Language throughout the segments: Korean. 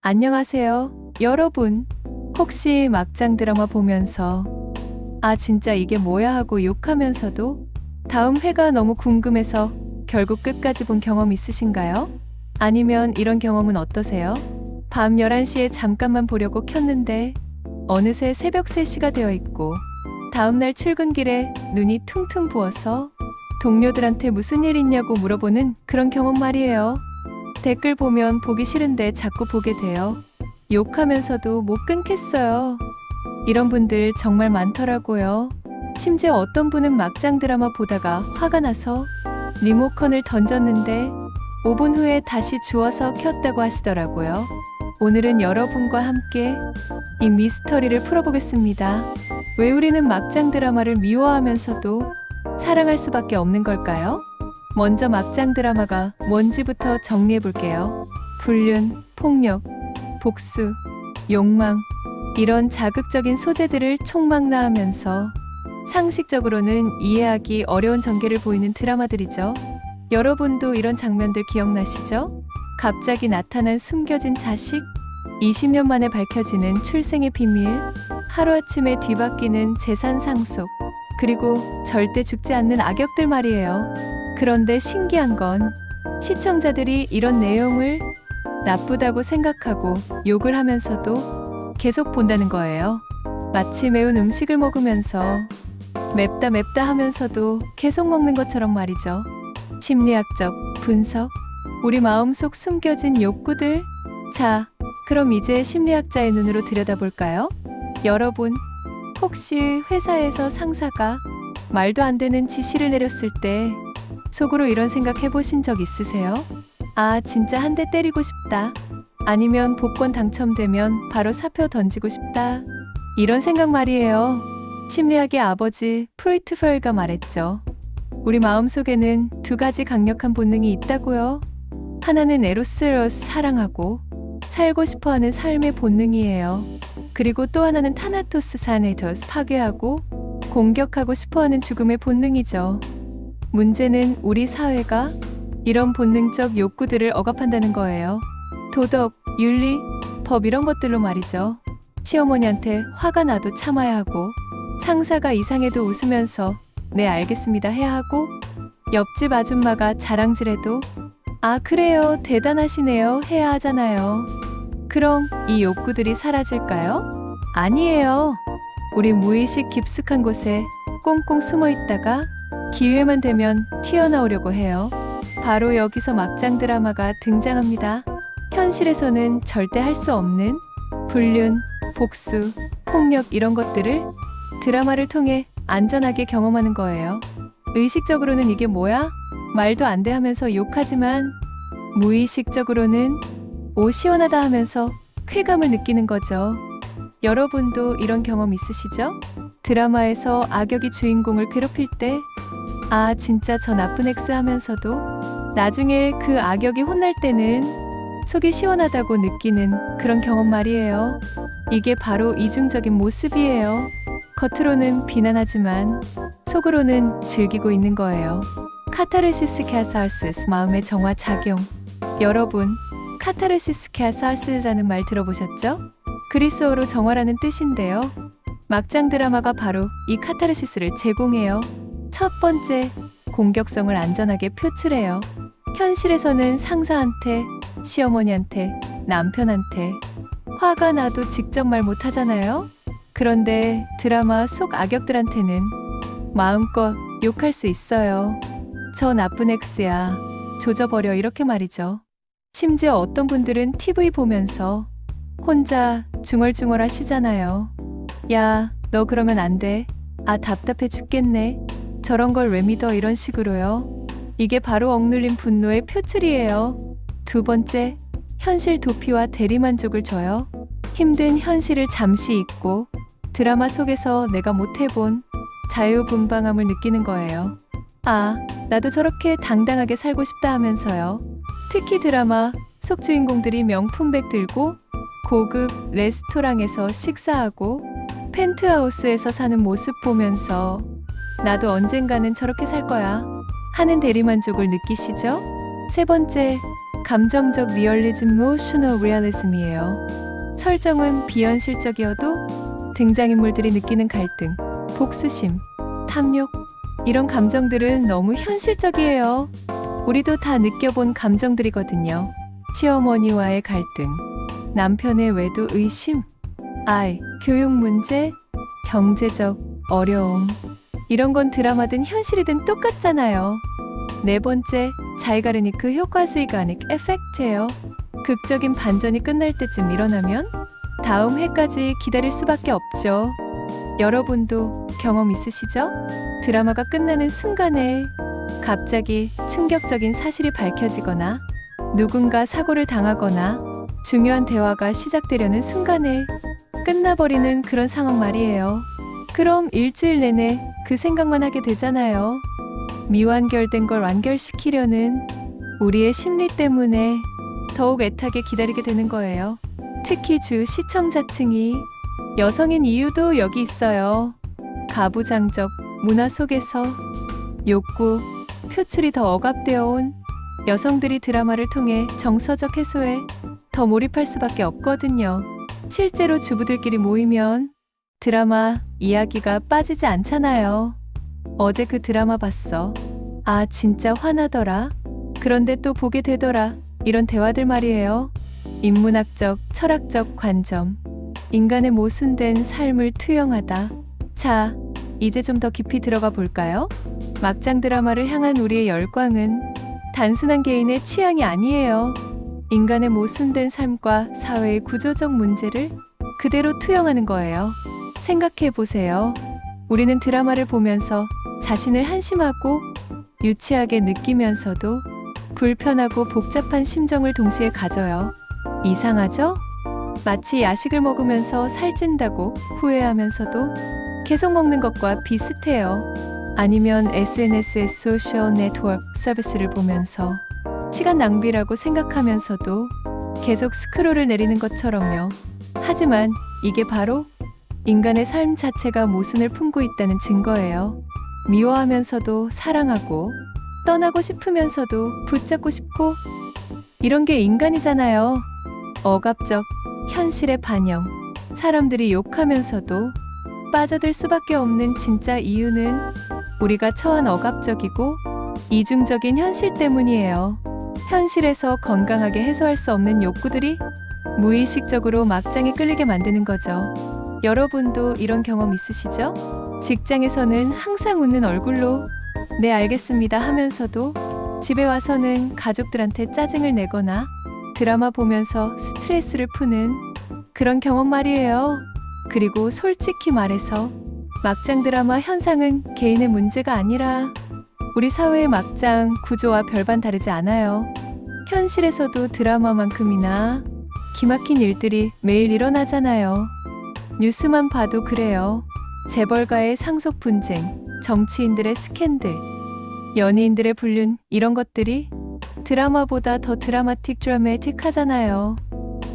안녕하세요, 여러분. 혹시 막장 드라마 보면서 아, 진짜 이게 뭐야 하고 욕하면서도 다음 회가 너무 궁금해서 결국 끝까지 본 경험 있으신가요? 아니면 이런 경험은 어떠세요? 밤 11시에 잠깐만 보려고 켰는데 어느새 새벽 3시가 되어 있고 다음날 출근길에 눈이 퉁퉁 부어서 동료들한테 무슨 일 있냐고 물어보는 그런 경험 말이에요. 댓글 보면 보기 싫은데 자꾸 보게 돼요. 욕하면서도 못 끊겠어요. 이런 분들 정말 많더라고요. 심지어 어떤 분은 막장 드라마 보다가 화가 나서 리모컨을 던졌는데 5분 후에 다시 주워서 켰다고 하시더라고요. 오늘은 여러분과 함께 이 미스터리를 풀어보겠습니다. 왜 우리는 막장 드라마를 미워하면서도 사랑할 수밖에 없는 걸까요? 먼저 막장 드라마가 뭔지부터 정리해볼게요. 불륜, 폭력, 복수, 욕망, 이런 자극적인 소재들을 총망라하면서 상식적으로는 이해하기 어려운 전개를 보이는 드라마들이죠. 여러분도 이런 장면들 기억나시죠? 갑자기 나타난 숨겨진 자식, 20년 만에 밝혀지는 출생의 비밀, 하루아침에 뒤바뀌는 재산 상속, 그리고 절대 죽지 않는 악역들 말이에요. 그런데 신기한 건 시청자들이 이런 내용을 나쁘다고 생각하고 욕을 하면서도 계속 본다는 거예요. 마치 매운 음식을 먹으면서 맵다 하면서도 계속 먹는 것처럼 말이죠. 심리학적 분석, 우리 마음속 숨겨진 욕구들. 자, 그럼 이제 심리학자의 눈으로 들여다볼까요? 여러분, 혹시 회사에서 상사가 말도 안 되는 지시를 내렸을 때 속으로 이런 생각 해보신 적 있으세요? 아, 진짜 한 대 때리고 싶다. 아니면 복권 당첨되면 바로 사표 던지고 싶다. 이런 생각 말이에요. 심리학의 아버지 프로이트가 말했죠. 우리 마음속에는 두 가지 강력한 본능이 있다고요. 하나는 에로스, 사랑하고 살고 싶어하는 삶의 본능이에요. 그리고 또 하나는 타나토스, 사네토스, 파괴하고 공격하고 싶어하는 죽음의 본능이죠. 문제는 우리 사회가 이런 본능적 욕구들을 억압한다는 거예요. 도덕, 윤리, 법 이런 것들로 말이죠. 시어머니한테 화가 나도 참아야 하고, 상사가 이상해도 웃으면서 네 알겠습니다 해야 하고, 옆집 아줌마가 자랑질해도 아 그래요 대단하시네요 해야 하잖아요. 그럼 이 욕구들이 사라질까요? 아니에요. 우리 무의식 깊숙한 곳에 꽁꽁 숨어 있다가 기회만 되면 튀어나오려고 해요. 바로 여기서 막장 드라마가 등장합니다. 현실에서는 절대 할 수 없는 불륜, 복수, 폭력 이런 것들을 드라마를 통해 안전하게 경험하는 거예요. 의식적으로는 이게 뭐야? 말도 안 돼 하면서 욕하지만 무의식적으로는 오 시원하다 하면서 쾌감을 느끼는 거죠. 여러분도 이런 경험 있으시죠? 드라마에서 악역이 주인공을 괴롭힐 때 아 진짜 저 나쁜 엑스 하면서도 나중에 그 악역이 혼날 때는 속이 시원하다고 느끼는 그런 경험 말이에요. 이게 바로 이중적인 모습이에요. 겉으로는 비난하지만 속으로는 즐기고 있는 거예요. 카타르시스 캐사르시스, 마음의 정화 작용. 여러분, 카타르시스 캐사르시스라는 말 들어보셨죠? 그리스어로 정화라는 뜻인데요. 막장 드라마가 바로 이 카타르시스를 제공해요. 첫 번째, 공격성을 안전하게 표출해요. 현실에서는 상사한테, 시어머니한테, 남편한테 화가 나도 직접 말 못하잖아요. 그런데 드라마 속 악역들한테는 마음껏 욕할 수 있어요. 저 나쁜 엑스야, 조져버려 이렇게 말이죠. 심지어 어떤 분들은 TV 보면서 혼자 중얼중얼 하시잖아요. 야, 너 그러면 안 돼. 아, 답답해 죽겠네. 저런 걸 왜 믿어 이런 식으로요. 이게 바로 억눌린 분노의 표출이에요. 두 번째, 현실 도피와 대리만족을 줘요. 힘든 현실을 잠시 잊고 드라마 속에서 내가 못해본 자유분방함을 느끼는 거예요. 아, 나도 저렇게 당당하게 살고 싶다 하면서요. 특히 드라마 속 주인공들이 명품백 들고 고급 레스토랑에서 식사하고 펜트하우스에서 사는 모습 보면서 나도 언젠가는 저렇게 살 거야 하는 대리만족을 느끼시죠? 세 번째, 감정적 리얼리즘, 모셔널 리얼리즘이에요. 설정은 비현실적이어도 등장인물들이 느끼는 갈등, 복수심, 탐욕, 이런 감정들은 너무 현실적이에요. 우리도 다 느껴본 감정들이거든요. 시어머니와의 갈등, 남편의 외도 의심, 아이, 교육 문제, 경제적 어려움, 이런 건 드라마든 현실이든 똑같잖아요. 네 번째, 자이가르니크 효과, 스이가닉 에펙트예요. 극적인 반전이 끝날 때쯤 일어나면 다음 회까지 기다릴 수밖에 없죠. 여러분도 경험 있으시죠? 드라마가 끝나는 순간에 갑자기 충격적인 사실이 밝혀지거나 누군가 사고를 당하거나 중요한 대화가 시작되려는 순간에 끝나버리는 그런 상황 말이에요. 그럼 일주일 내내 그 생각만 하게 되잖아요. 미완결된 걸 완결시키려는 우리의 심리 때문에 더욱 애타게 기다리게 되는 거예요. 특히 주 시청자층이 여성인 이유도 여기 있어요. 가부장적 문화 속에서 욕구, 표출이 더 억압되어 온 여성들이 드라마를 통해 정서적 해소에 더 몰입할 수밖에 없거든요. 실제로 주부들끼리 모이면 드라마 이야기가 빠지지 않잖아요. 어제 그 드라마 봤어. 아, 진짜 화나더라. 그런데 또 보게 되더라. 이런 대화들 말이에요. 인문학적, 철학적 관점. 인간의 모순된 삶을 투영하다. 자, 이제 좀 더 깊이 들어가 볼까요? 막장 드라마를 향한 우리의 열광은 단순한 개인의 취향이 아니에요. 인간의 모순된 삶과 사회의 구조적 문제를 그대로 투영하는 거예요. 생각해 보세요. 우리는 드라마를 보면서 자신을 한심하고 유치하게 느끼면서도 불편하고 복잡한 심정을 동시에 가져요. 이상하죠? 마치 야식을 먹으면서 살찐다고 후회하면서도 계속 먹는 것과 비슷해요. 아니면 SNS의 소셜 네트워크 서비스를 보면서 시간 낭비라고 생각하면서도 계속 스크롤을 내리는 것처럼요. 하지만 이게 바로 인간의 삶 자체가 모순을 품고 있다는 증거예요. 미워하면서도 사랑하고 떠나고 싶으면서도 붙잡고 싶고 이런 게 인간이잖아요. 억압적 현실의 반영. 사람들이 욕하면서도 빠져들 수밖에 없는 진짜 이유는 우리가 처한 억압적이고 이중적인 현실 때문이에요. 현실에서 건강하게 해소할 수 없는 욕구들이 무의식적으로 막장에 끌리게 만드는 거죠. 여러분도 이런 경험 있으시죠? 직장에서는 항상 웃는 얼굴로 네, 알겠습니다 하면서도 집에 와서는 가족들한테 짜증을 내거나 드라마 보면서 스트레스를 푸는 그런 경험 말이에요. 그리고 솔직히 말해서 막장 드라마 현상은 개인의 문제가 아니라 우리 사회의 막장 구조와 별반 다르지 않아요. 현실에서도 드라마만큼이나 기막힌 일들이 매일 일어나잖아요. 뉴스만 봐도 그래요. 재벌가의 상속 분쟁, 정치인들의 스캔들, 연예인들의 불륜, 이런 것들이 드라마보다 더 드라마틱하잖아요.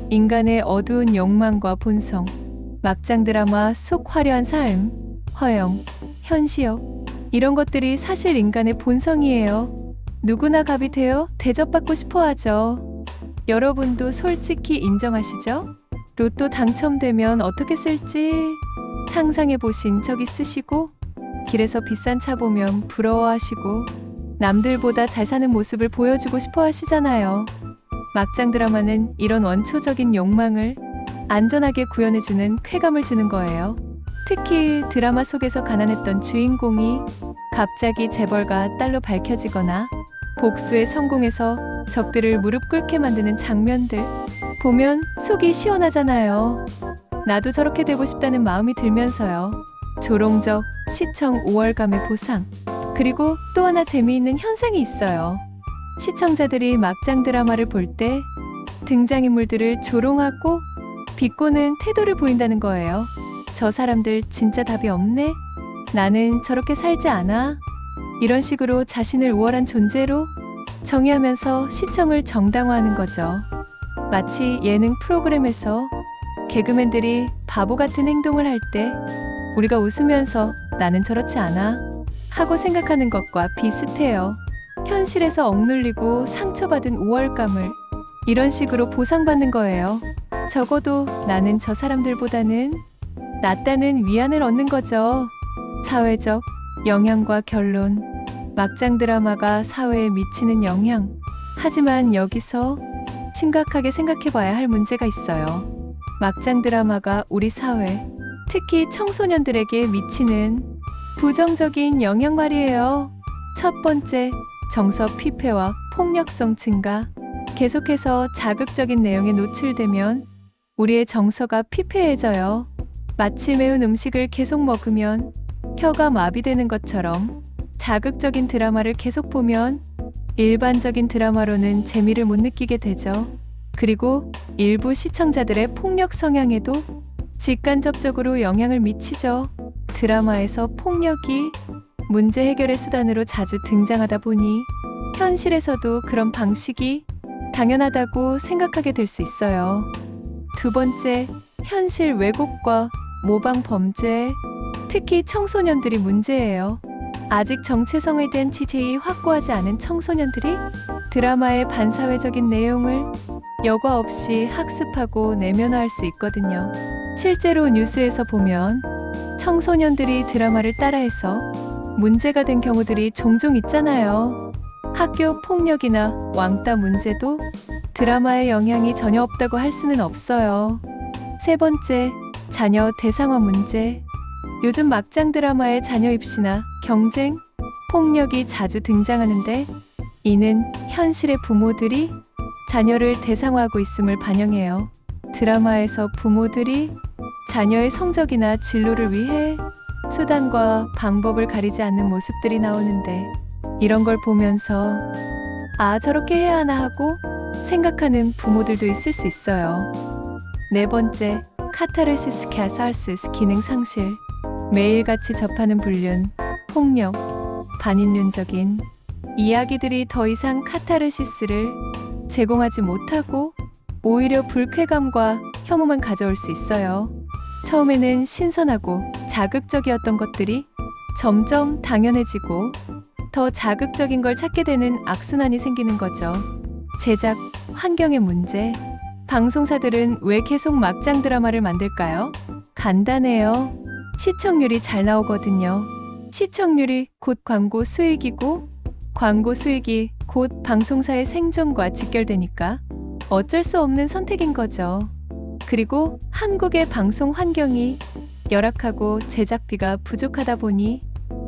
인간의 어두운 욕망과 본성, 막장 드라마 속 화려한 삶, 허영, 현시욕, 이런 것들이 사실 인간의 본성이에요. 누구나 갑이 되어 대접받고 싶어 하죠. 여러분도 솔직히 인정하시죠? 로또 당첨되면 어떻게 쓸지 상상해 보신 적 있으시고, 길에서 비싼 차 보면 부러워하시고 남들보다 잘 사는 모습을 보여주고 싶어 하시잖아요. 막장 드라마는 이런 원초적인 욕망을 안전하게 구현해주는 쾌감을 주는 거예요. 특히 드라마 속에서 가난했던 주인공이 갑자기 재벌가 딸로 밝혀지거나 복수에 성공해서 적들을 무릎 꿇게 만드는 장면들 보면 속이 시원하잖아요. 나도 저렇게 되고 싶다는 마음이 들면서요. 조롱적 시청 우월감의 보상. 그리고 또 하나 재미있는 현상이 있어요. 시청자들이 막장 드라마를 볼 때 등장인물들을 조롱하고 비꼬는 태도를 보인다는 거예요. 저 사람들 진짜 답이 없네? 나는 저렇게 살지 않아? 이런 식으로 자신을 우월한 존재로 정의하면서 시청을 정당화하는 거죠. 마치 예능 프로그램에서 개그맨들이 바보 같은 행동을 할 때 우리가 웃으면서 나는 저렇지 않아 하고 생각하는 것과 비슷해요. 현실에서 억눌리고 상처받은 우월감을 이런 식으로 보상받는 거예요. 적어도 나는 저 사람들보다는 낫다는 위안을 얻는 거죠. 사회적 영향과 결론. 막장 드라마가 사회에 미치는 영향. 하지만 여기서 심각하게 생각해봐야 할 문제가 있어요. 막장 드라마가 우리 사회, 특히 청소년들에게 미치는 부정적인 영향 말이에요. 첫 번째, 정서 피폐와 폭력성 증가. 계속해서 자극적인 내용에 노출되면 우리의 정서가 피폐해져요. 마치 매운 음식을 계속 먹으면 혀가 마비되는 것처럼 자극적인 드라마를 계속 보면 일반적인 드라마로는 재미를 못 느끼게 되죠. 그리고 일부 시청자들의 폭력 성향에도 직간접적으로 영향을 미치죠. 드라마에서 폭력이 문제 해결의 수단으로 자주 등장하다 보니 현실에서도 그런 방식이 당연하다고 생각하게 될 수 있어요. 두 번째, 현실 왜곡과 모방 범죄. 특히 청소년들이 문제예요. 아직 정체성에 대한 지식이 확고하지 않은 청소년들이 드라마의 반사회적인 내용을 여과 없이 학습하고 내면화할 수 있거든요. 실제로 뉴스에서 보면 청소년들이 드라마를 따라해서 문제가 된 경우들이 종종 있잖아요. 학교 폭력이나 왕따 문제도 드라마의 영향이 전혀 없다고 할 수는 없어요. 세 번째, 자녀 대상화 문제. 요즘 막장 드라마의 자녀 입시나 경쟁, 폭력이 자주 등장하는데 이는 현실의 부모들이 자녀를 대상화하고 있음을 반영해요. 드라마에서 부모들이 자녀의 성적이나 진로를 위해 수단과 방법을 가리지 않는 모습들이 나오는데 이런 걸 보면서 아, 저렇게 해야 하나 하고 생각하는 부모들도 있을 수 있어요. 네 번째, 카타르시스 캐사르시스 기능 상실. 매일같이 접하는 불륜, 폭력, 반인륜적인 이야기들이 더 이상 카타르시스를 제공하지 못하고 오히려 불쾌감과 혐오만 가져올 수 있어요. 처음에는 신선하고 자극적이었던 것들이 점점 당연해지고 더 자극적인 걸 찾게 되는 악순환이 생기는 거죠. 제작, 환경의 문제. 방송사들은 왜 계속 막장 드라마를 만들까요? 간단해요. 시청률이 잘 나오거든요. 시청률이 곧 광고 수익이고 광고 수익이 곧 방송사의 생존과 직결되니까 어쩔 수 없는 선택인 거죠. 그리고 한국의 방송 환경이 열악하고 제작비가 부족하다 보니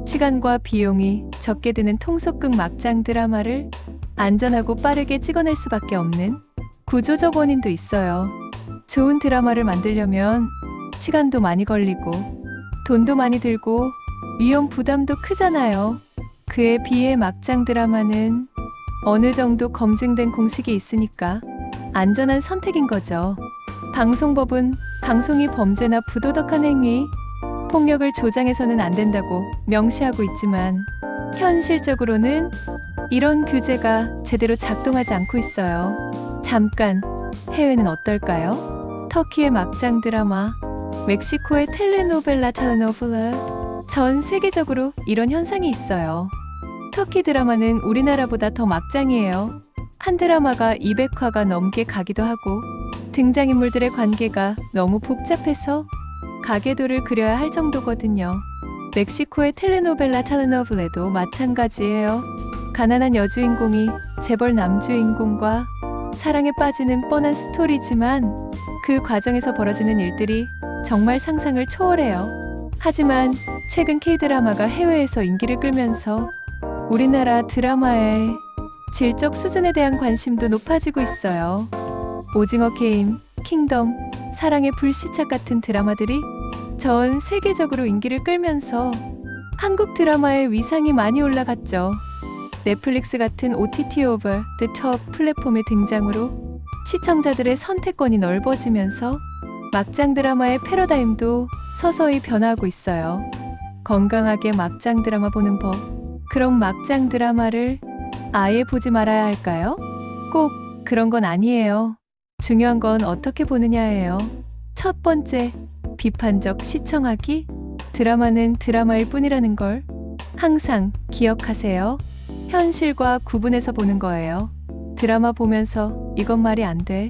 시간과 비용이 적게 드는 통속극 막장 드라마를 안전하고 빠르게 찍어낼 수밖에 없는 구조적 원인도 있어요. 좋은 드라마를 만들려면 시간도 많이 걸리고 돈도 많이 들고 위험 부담도 크잖아요. 그에 비해 막장 드라마는 어느 정도 검증된 공식이 있으니까 안전한 선택인 거죠. 방송법은 방송이 범죄나 부도덕한 행위, 폭력을 조장해서는 안 된다고 명시하고 있지만 현실적으로는 이런 규제가 제대로 작동하지 않고 있어요. 잠깐, 해외는 어떨까요? 터키의 막장 드라마, 멕시코의 텔레노벨라 텔레노블라, 전 세계적으로 이런 현상이 있어요. 터키 드라마는 우리나라보다 더 막장이에요. 한 드라마가 200화가 넘게 가기도 하고 등장인물들의 관계가 너무 복잡해서 가계도를 그려야 할 정도거든요. 멕시코의 텔레노벨라 텔레노블라도 마찬가지예요. 가난한 여주인공이 재벌 남주인공과 사랑에 빠지는 뻔한 스토리지만 그 과정에서 벌어지는 일들이 정말 상상을 초월해요. 하지만 최근 K-드라마가 해외에서 인기를 끌면서 우리나라 드라마의 질적 수준에 대한 관심도 높아지고 있어요. 오징어 게임, 킹덤, 사랑의 불시착 같은 드라마들이 전 세계적으로 인기를 끌면서 한국 드라마의 위상이 많이 올라갔죠. 넷플릭스 같은 OTT 오버 더 톱 플랫폼의 등장으로 시청자들의 선택권이 넓어지면서 막장 드라마의 패러다임도 서서히 변화하고 있어요. 건강하게 막장 드라마 보는 법. 그럼 막장 드라마를 아예 보지 말아야 할까요? 꼭 그런 건 아니에요. 중요한 건 어떻게 보느냐예요. 첫 번째, 비판적 시청하기. 드라마는 드라마일 뿐이라는 걸 항상 기억하세요. 현실과 구분해서 보는 거예요. 드라마 보면서 이건 말이 안 돼.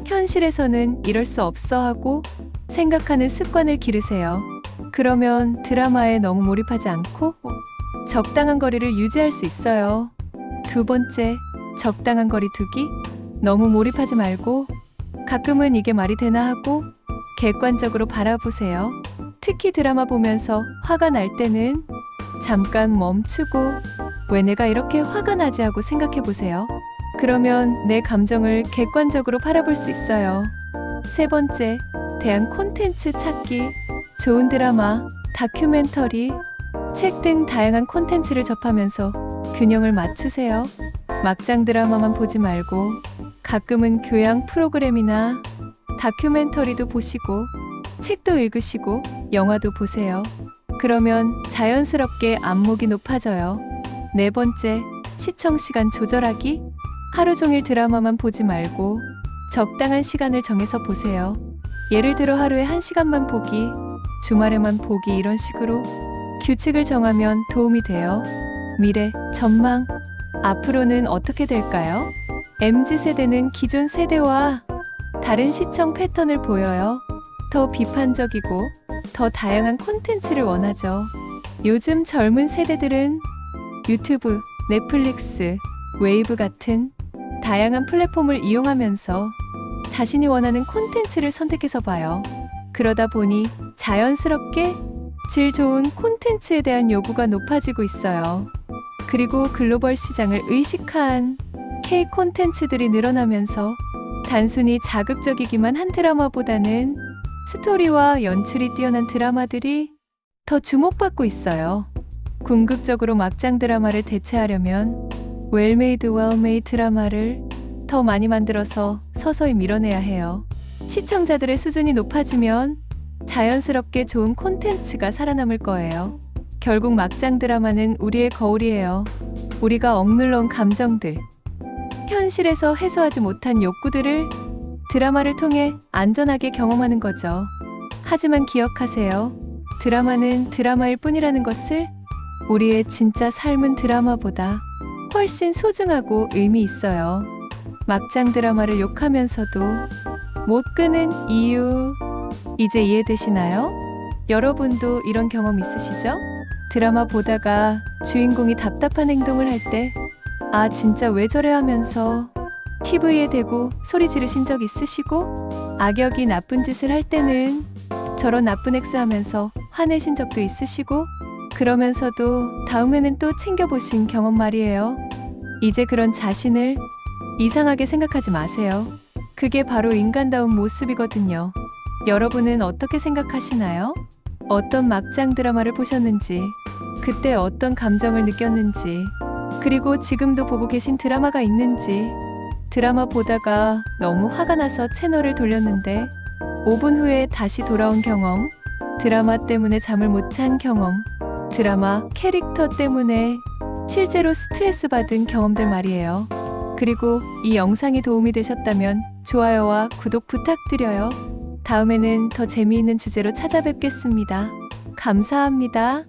현실에서는 이럴 수 없어 하고 생각하는 습관을 기르세요. 그러면 드라마에 너무 몰입하지 않고 적당한 거리를 유지할 수 있어요. 두 번째, 적당한 거리 두기. 너무 몰입하지 말고 가끔은 이게 말이 되나 하고 객관적으로 바라보세요. 특히 드라마 보면서 화가 날 때는 잠깐 멈추고 왜 내가 이렇게 화가 나지 하고 생각해 보세요. 그러면 내 감정을 객관적으로 바라볼 수 있어요. 세 번째, 대한 콘텐츠 찾기. 좋은 드라마, 다큐멘터리, 책 등 다양한 콘텐츠를 접하면서 균형을 맞추세요. 막장 드라마만 보지 말고 가끔은 교양 프로그램이나 다큐멘터리도 보시고 책도 읽으시고 영화도 보세요. 그러면 자연스럽게 안목이 높아져요. 네 번째, 시청 시간 조절하기. 하루 종일 드라마만 보지 말고 적당한 시간을 정해서 보세요. 예를 들어 하루에 1시간만 보기, 주말에만 보기 이런 식으로 규칙을 정하면 도움이 돼요. 미래, 전망. 앞으로는 어떻게 될까요? MZ세대는 기존 세대와 다른 시청 패턴을 보여요. 더 비판적이고 더 다양한 콘텐츠를 원하죠. 요즘 젊은 세대들은 유튜브, 넷플릭스, 웨이브 같은 다양한 플랫폼을 이용하면서 자신이 원하는 콘텐츠를 선택해서 봐요. 그러다 보니 자연스럽게 질 좋은 콘텐츠에 대한 요구가 높아지고 있어요. 그리고 글로벌 시장을 의식한 K 콘텐츠들이 늘어나면서 단순히 자극적이기만 한 드라마보다는 스토리와 연출이 뛰어난 드라마들이 더 주목받고 있어요. 궁극적으로 막장 드라마를 대체하려면 웰메이드 웰메이드 드라마를 더 많이 만들어서 서서히 밀어내야 해요. 시청자들의 수준이 높아지면 자연스럽게 좋은 콘텐츠가 살아남을 거예요. 결국 막장 드라마는 우리의 거울이에요. 우리가 억눌러 온 감정들, 현실에서 해소하지 못한 욕구들을 드라마를 통해 안전하게 경험하는 거죠. 하지만 기억하세요. 드라마는 드라마일 뿐이라는 것을. 우리의 진짜 삶은 드라마보다 훨씬 소중하고 의미 있어요. 막장 드라마를 욕하면서도 못 끄는 이유, 이제 이해되시나요? 여러분도 이런 경험 있으시죠? 드라마 보다가 주인공이 답답한 행동을 할 때, 아, 진짜 왜 저래 하면서 TV에 대고 소리 지르신 적 있으시고, 악역이 나쁜 짓을 할 때는 저런 나쁜 엑스 하면서 화내신 적도 있으시고, 그러면서도 다음에는 또 챙겨보신 경험 말이에요. 이제 그런 자신을 이상하게 생각하지 마세요. 그게 바로 인간다운 모습이거든요. 여러분은 어떻게 생각하시나요? 어떤 막장 드라마를 보셨는지, 그때 어떤 감정을 느꼈는지, 그리고 지금도 보고 계신 드라마가 있는지, 드라마 보다가 너무 화가 나서 채널을 돌렸는데 5분 후에 다시 돌아온 경험, 드라마 때문에 잠을 못 잔 경험, 드라마 캐릭터 때문에 실제로 스트레스 받은 경험들 말이에요. 그리고 이 영상이 도움이 되셨다면 좋아요와 구독 부탁드려요. 다음에는 더 재미있는 주제로 찾아뵙겠습니다. 감사합니다.